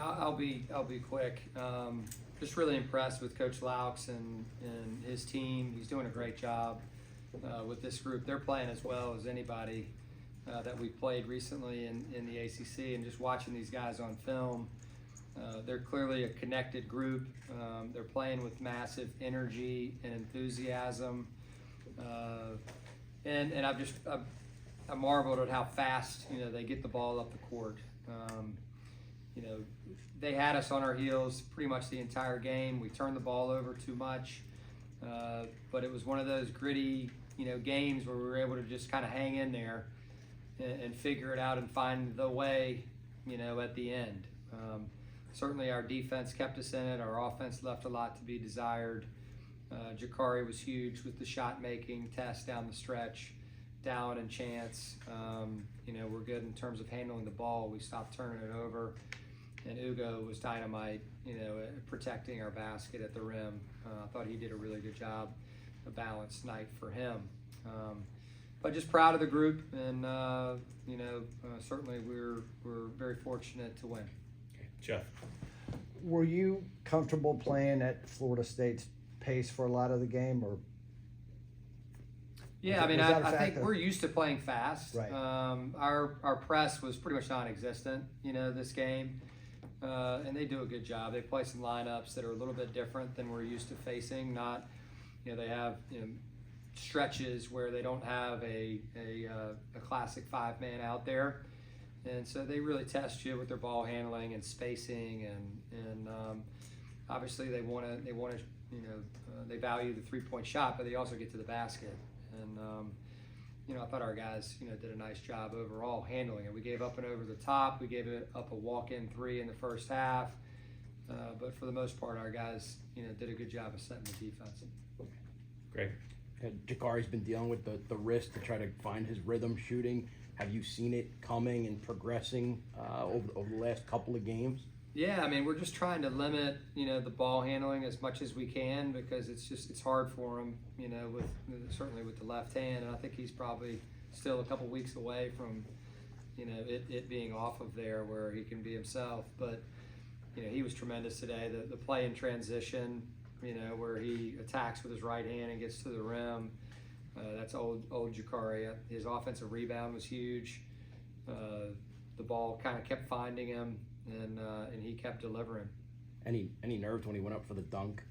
I'll be quick. Just really impressed with Coach Laux and his team. He's doing a great job with this group. They're playing as well as anybody that we played recently in the ACC, and just watching these guys on film, they're clearly a connected group. They're playing with massive energy and enthusiasm, and I marveled at how fast they get the ball up the court. They had us on our heels pretty much the entire game. We turned the ball over too much, but it was one of those gritty games where we were able to just kind of hang in there and figure it out and find the way at the end. Certainly our defense kept us in it. Our offense left a lot to be desired. Jakari was huge with the shot making test down the stretch. Dallin and Chance, we're good in terms of handling the ball. We stopped turning it over. And Ugo was dynamite, protecting our basket at the rim. I thought he did a really good job. A balanced night for him. But just proud of the group, and certainly we're very fortunate to win. Okay. Jeff, were you comfortable playing at Florida State's pace for a lot of the game, or? Yeah, I think we're used to playing fast. Right. Our press was pretty much non-existent, this game, and they do a good job. They play some lineups that are a little bit different than we're used to facing. Not, they have stretches where they don't have a classic 5-man out there, and so they really test you with their ball handling and spacing, and obviously they want to they value the 3-point shot, but they also get to the basket. And I thought our guys did a nice job overall handling it. We gave up an over the top. We gave up a walk-in 3 in the first half, but for the most part, our guys did a good job of setting the defense. Greg. Jakari's been dealing with the wrist to try to find his rhythm shooting. Have you seen it coming and progressing over the last couple of games? Yeah, we're just trying to limit, the ball handling as much as we can, because it's hard for him, certainly with the left hand, and I think he's probably still a couple weeks away from, it being off of there where he can be himself. But, he was tremendous today. The play in transition, where he attacks with his right hand and gets to the rim, that's old Jakari. His offensive rebound was huge. The ball kind of kept finding him. And he kept delivering. Any nerves when he went up for the dunk?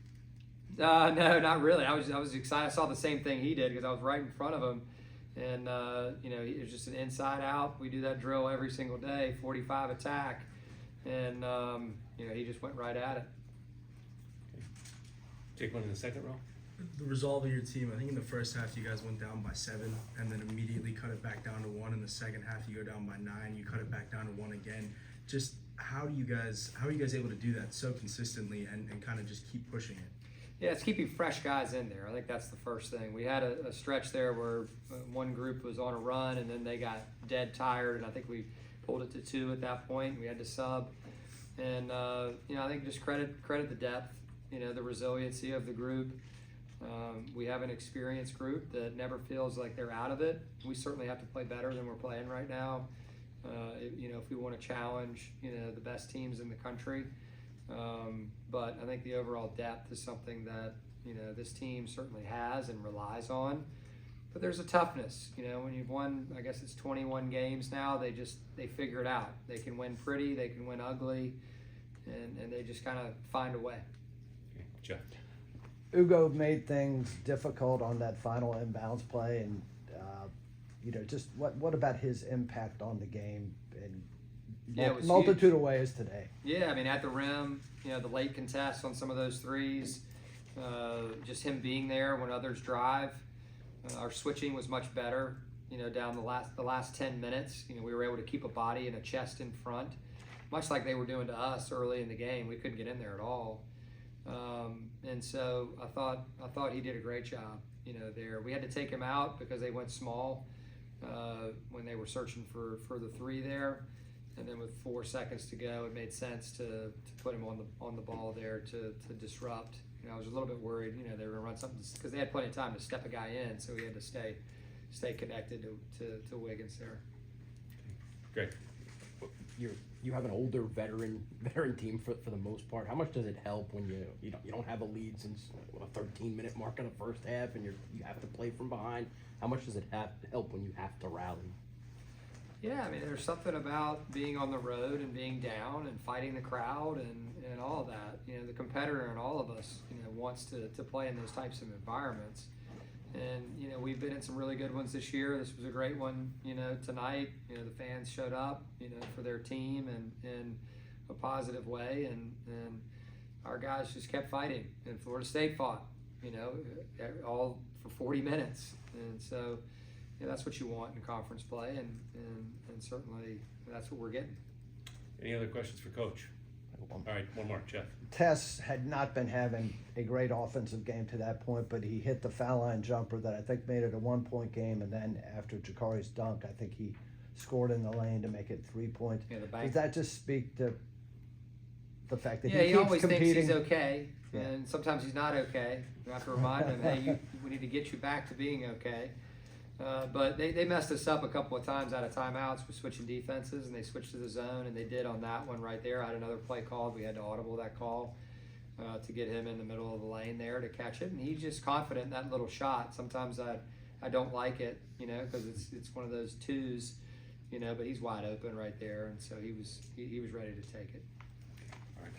No, not really. I was excited. I saw the same thing he did because I was right in front of him, and it was just an inside out. We do that drill every single day, 45 attack, and he just went right at it. Take one in the second row. The resolve of your team, I think in the first half you guys went down by 7 and then immediately cut it back down to 1. In the second half you go down by 9, you cut it back down to 1 again. Just how are you guys able to do that so consistently and kind of just keep pushing it? Yeah, it's keeping fresh guys in there. I think that's the first thing. We had a stretch there where one group was on a run and then they got dead tired, and I think we pulled it to 2 at that point. We had to sub, and I think just credit the depth, the resiliency of the group. We have an experienced group that never feels like they're out of it. We certainly have to play better than we're playing right now. If we want to challenge, the best teams in the country. But I think the overall depth is something that, this team certainly has and relies on. But there's a toughness, when you've won, I guess it's 21 games now, they figure it out. They can win pretty, they can win ugly, and they just kind of find a way. Okay. Jeff. Ugo made things difficult on that final inbounds play, and just what about his impact on the game in multitude of ways today? Yeah, at the rim, the late contest on some of those threes, just him being there when others drive. Our switching was much better, down the last 10 minutes. We were able to keep a body and a chest in front, much like they were doing to us early in the game. We couldn't get in there at all. And so I thought he did a great job, there. We had to take him out because they went small when they were searching for the 3 there, and then with 4 seconds to go, it made sense to put him on the ball there to disrupt. I was a little bit worried, they were gonna run something because they had plenty of time to step a guy in, so he had to stay connected to Wiggins there. Great. Your you have an older veteran team for the most part. How much does it help when you don't have a lead since a 13-minute mark in the first half and you have to play from behind? How much does it help when you have to rally? Yeah, I mean, there's something about being on the road and being down and fighting the crowd and all of that. You know, the competitor in all of us, wants to play in those types of environments. And, we've been in some really good ones this year. This was a great one, tonight. The fans showed up, for their team and in a positive way. And our guys just kept fighting. And Florida State fought, all for 40 minutes. And so, that's what you want in conference play, and certainly that's what we're getting. Any other questions for Coach? All right, one more, Jeff. Tess had not been having a great offensive game to that point, but he hit the foul line jumper that I think made it a 1-point game, and then after Jakari's dunk, I think he scored in the lane to make it 3 points. Yeah, the bank. Does that just speak to the fact that Yeah, he he keeps always competing? thinks he's okay, Yeah. and sometimes he's not okay. You have to remind him, hey, we need to get you back to being okay. But they messed us up a couple of times out of timeouts with switching defenses, and they switched to the zone, and they did on that one right there. I had another play called. We had to audible that call to get him in the middle of the lane there to catch it, and he's just confident in that little shot. Sometimes I don't like it, because it's one of those twos, but he's wide open right there, and so he was ready to take it. All right.